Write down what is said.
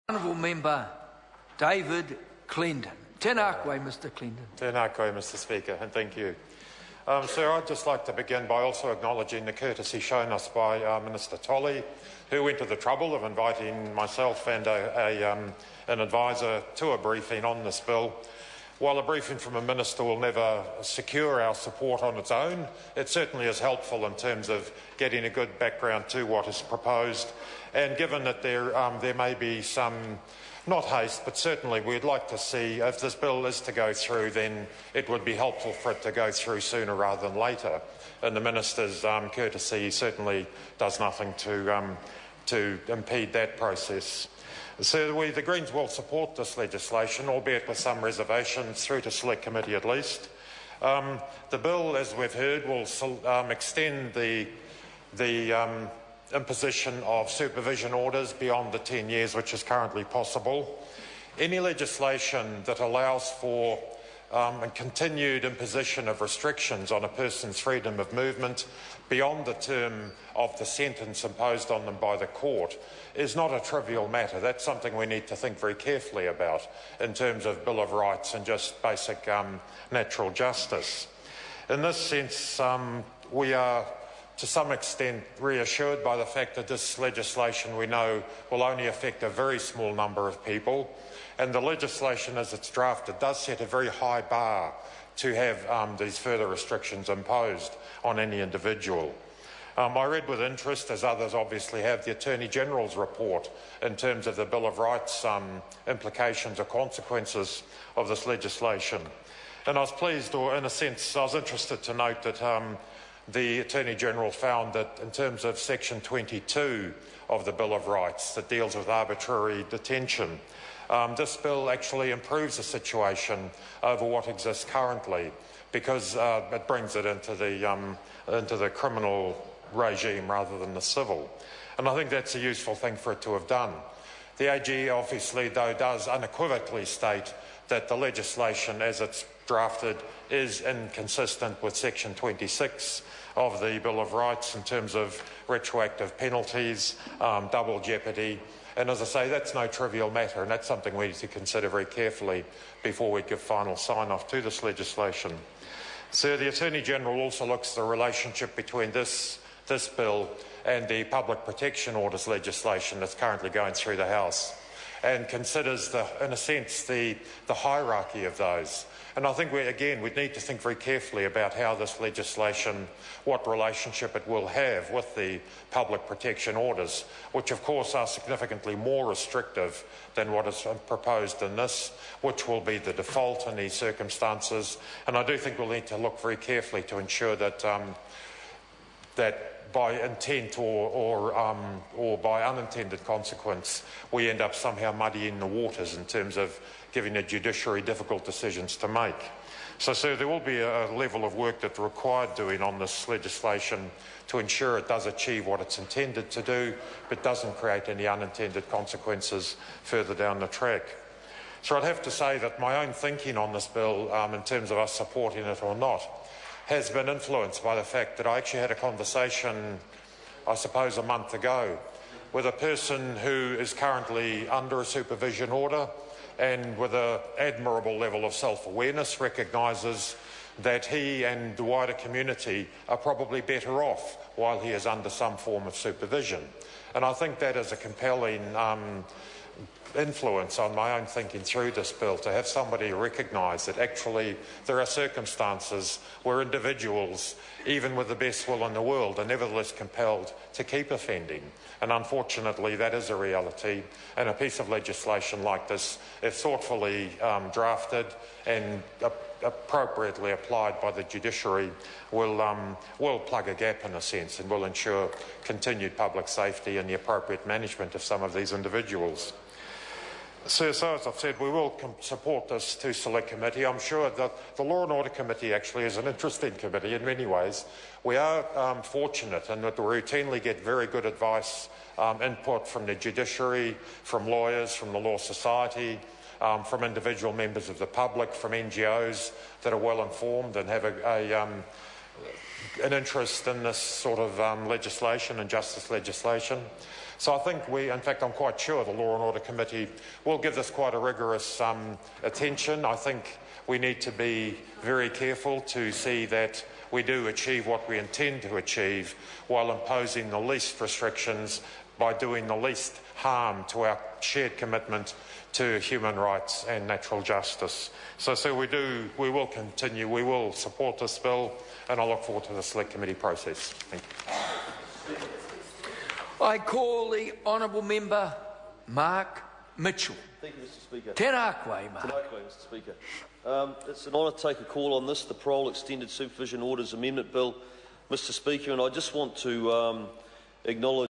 Honourable Member David Clendon. Tēnā koe, Mr Clendon. Tēnā koe, Mr Speaker, and thank you. Sir, I'd just like to begin by also acknowledging the courtesy shown us by Minister Tolley, who went to the trouble of inviting myself and an advisor to a briefing on this bill. While a briefing from a minister will never secure our support on its own, it certainly is helpful in terms of getting a good background to what is proposed. And given that there may be some, not haste, but certainly we'd like to see, if this bill is to go through, then it would be helpful for it to go through sooner rather than later. And the minister's courtesy certainly does nothing to impede that process. So the Greens will support this legislation, albeit with some reservations, through to Select Committee at least. The bill, as we've heard, will extend the imposition of supervision orders beyond the 10 years which is currently possible. Any legislation that allows for a continued imposition of restrictions on a person's freedom of movement beyond the term of the sentence imposed on them by the court is not a trivial matter. That's something we need to think very carefully about in terms of Bill of Rights and just basic natural justice. In this sense, we are to some extent reassured by the fact that this legislation, we know, will only affect a very small number of people, and the legislation as it's drafted does set a very high bar to have these further restrictions imposed on any individual. I read with interest, as others obviously have, the Attorney-General's report in terms of the Bill of Rights implications or consequences of this legislation. And I was pleased, or in a sense, I was interested to note that the Attorney-General found that in terms of Section 22 of the Bill of Rights that deals with arbitrary detention, this bill actually improves the situation over what exists currently because it brings it into the criminal regime rather than the civil. And I think that's a useful thing for it to have done. The AG obviously, though, does unequivocally state that the legislation as it's drafted is inconsistent with Section 26 of the Bill of Rights in terms of retroactive penalties, double jeopardy. And as I say, that's no trivial matter, and that's something we need to consider very carefully before we give final sign-off to this legislation. So the Attorney-General also looks at the relationship between this bill and the public protection orders legislation that's currently going through the House, and considers, in a sense, the hierarchy of those. And I think, we'd need to think very carefully about how this legislation, what relationship it will have with the public protection orders, which of course are significantly more restrictive than what is proposed in this, which will be the default in these circumstances. And I do think we'll need to look very carefully to ensure that that by intent or by unintended consequence, we end up somehow muddying the waters in terms of giving the judiciary difficult decisions to make. So there will be a level of work that's required doing on this legislation to ensure it does achieve what it's intended to do, but doesn't create any unintended consequences further down the track. So I'd have to say that my own thinking on this bill, in terms of us supporting it or not, has been influenced by the fact that I actually had a conversation, I suppose, a month ago with a person who is currently under a supervision order and with an admirable level of self-awareness recognises that he and the wider community are probably better off while he is under some form of supervision. And I think that is a compelling influence on my own thinking through this bill, to have somebody recognise that actually there are circumstances where individuals, even with the best will in the world, are nevertheless compelled to keep offending. And unfortunately that is a reality, and a piece of legislation like this, if thoughtfully drafted and appropriately applied by the judiciary, will plug a gap in a sense and will ensure continued public safety and the appropriate management of some of these individuals. So as I've said, we will support this to Select Committee. I'm sure that the Law and Order Committee actually is an interesting committee in many ways. We are fortunate in that we routinely get very good advice, input from the judiciary, from lawyers, from the Law Society, from individual members of the public, from NGOs that are well informed and have an interest in this sort of legislation and justice legislation. So I think in fact I'm quite sure the Law and Order Committee will give this quite a rigorous attention. I think we need to be very careful to see that we do achieve what we intend to achieve while imposing the least restrictions by doing the least harm to our shared commitment to human rights and natural justice. So we will continue, we will support this bill, and I look forward to the Select Committee process. Thank you. I call the Honourable Member Mark Mitchell. Thank you, Mr Speaker. Tēnā koe, Mark. Tēnā koe, Mr Speaker. It's an honour to take a call on this, the Parole Extended Supervision Orders Amendment Bill, Mr Speaker, and I just want to acknowledge